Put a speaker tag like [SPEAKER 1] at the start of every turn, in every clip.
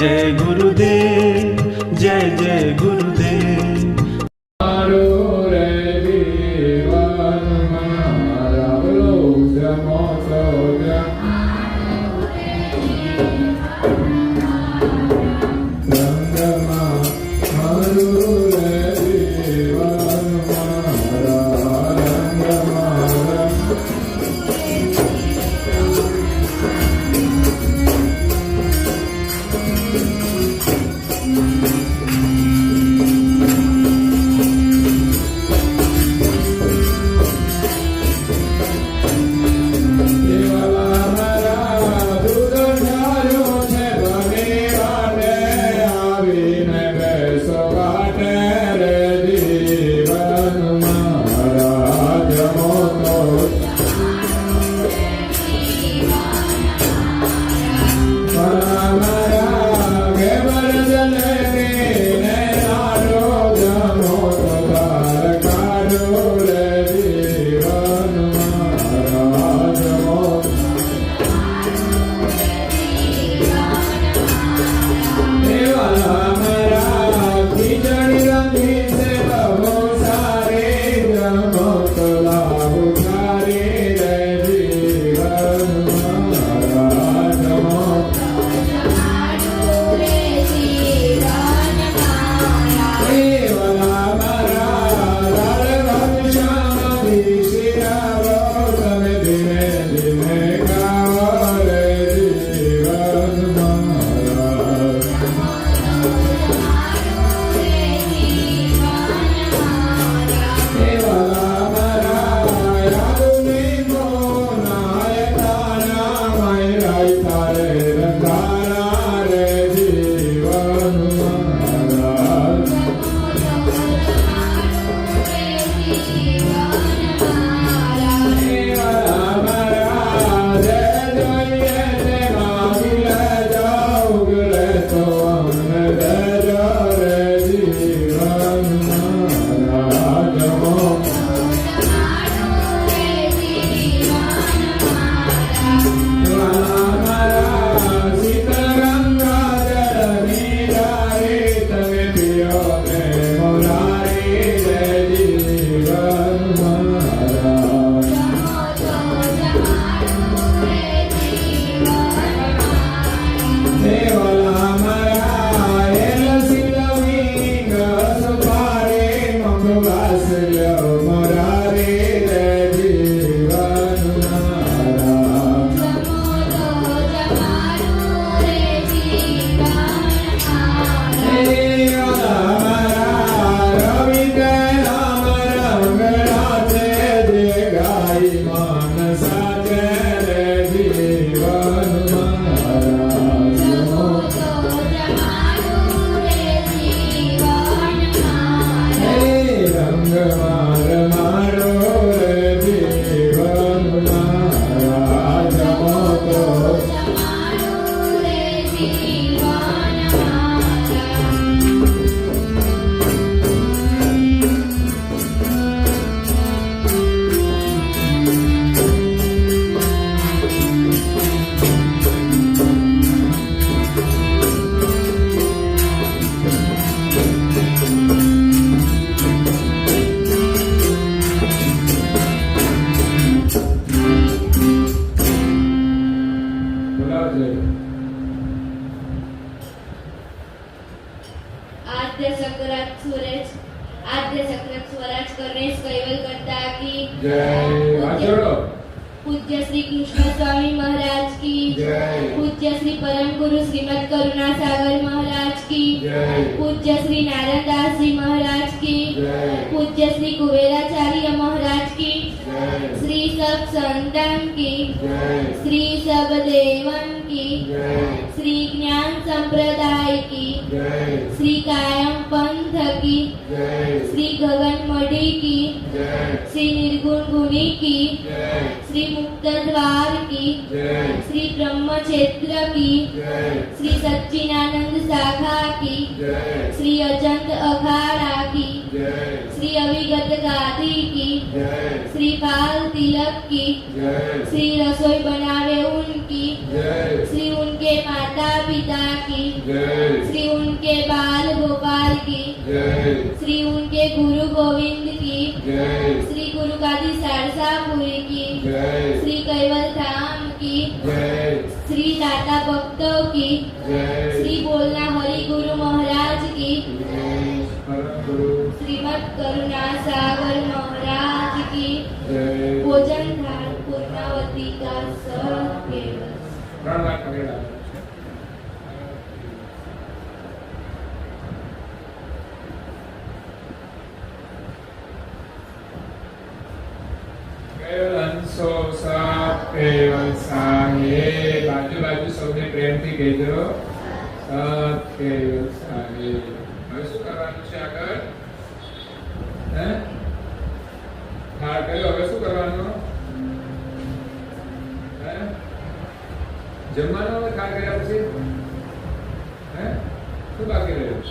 [SPEAKER 1] जय गुरुदेव, जय जय गुरुदेव।
[SPEAKER 2] पूज्य श्री कृष्ण स्वामी महाराज की पूज्य श्री परम गुरु श्रीमद करुणा सागर महाराज की पूज्य श्री नारायण दास जी महाराज की पूज्य श्री कुबेराचार्य महाराज की श्री सब संतन की श्री सब देवन की श्री ज्ञान संप्रदाय की श्री कायम पंथ की श्री गगन मढ़ी की श्री निर्गुण गुणी की श्री मुक्त द्वार की श्री ब्रह्म क्षेत्र की श्री सच्चिदानंद शाखा की श्री अजंत अखाड़ा की श्री अविगत गादी की, श्री बाल तिलक की, श्री रसोई बनावे उनकी, श्री उनके माता पिता की, श्री उनके बाल गोपाल की, श्री उनके गुरु गोविंद की, श्री गुरु गादी सारसापुरी की, श्री कैवल धाम की, श्री दाता भक्तों की, श्री बोलना हरि गुरु महाराज की, श्रीमद करुणा सागर महाराज की, भोजन थाल पूर्णावती का सब केवल।
[SPEAKER 3] હંસો સાપ કેવલ સાંગે બાજુ બાજુ સૌને પ્રેમથી કહેજો સત કેવલ સાંગે. હવે શું કરવાનું છે આગળ? હે થાળ કર્યો, હવે શું કરવાનું? હે જમવાનું? હવે થાળ કર્યા પછી હે શું બાકી રહ્યું?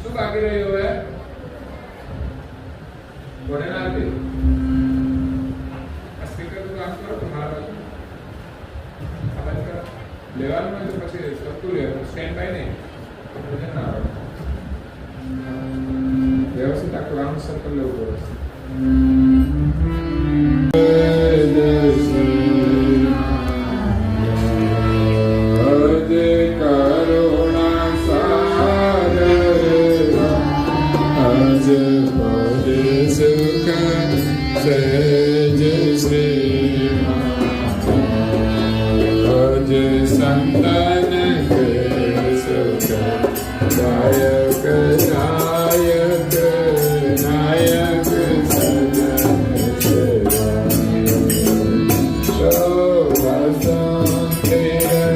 [SPEAKER 3] શું બાકી રહ્યું હવે? बोले ना आते स्पीकर तो काम करो तुम्हारा आवाज करो लेवल में तो પછી સતું લે સ્ટેન્ડ બાય નહીં બોલે ના વ્યવસ્થિત આખું રાઉન્ડ સર્કલ લેવું પડે. કરુણા સાગર સુખ સજ શ્રી ભજ સંતન કે સુખ દાયક નાયક નાયક સજન શોભા સંકેર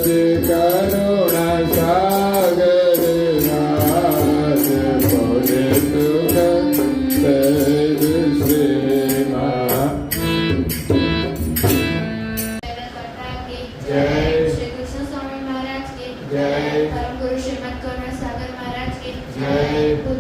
[SPEAKER 3] Jai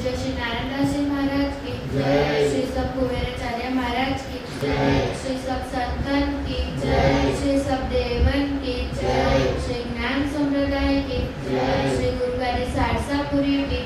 [SPEAKER 2] पूज्य श्री नारायणदास जी महाराज की
[SPEAKER 3] जय।
[SPEAKER 2] श्री सब कुबेराचार्य महाराज की
[SPEAKER 3] जय।
[SPEAKER 2] श्री सब संतन की जय। श्री सब देवन की जय। श्री ज्ञान संप्रदाय की
[SPEAKER 3] जय।
[SPEAKER 2] श्री गुरु गादी सारसापुरी की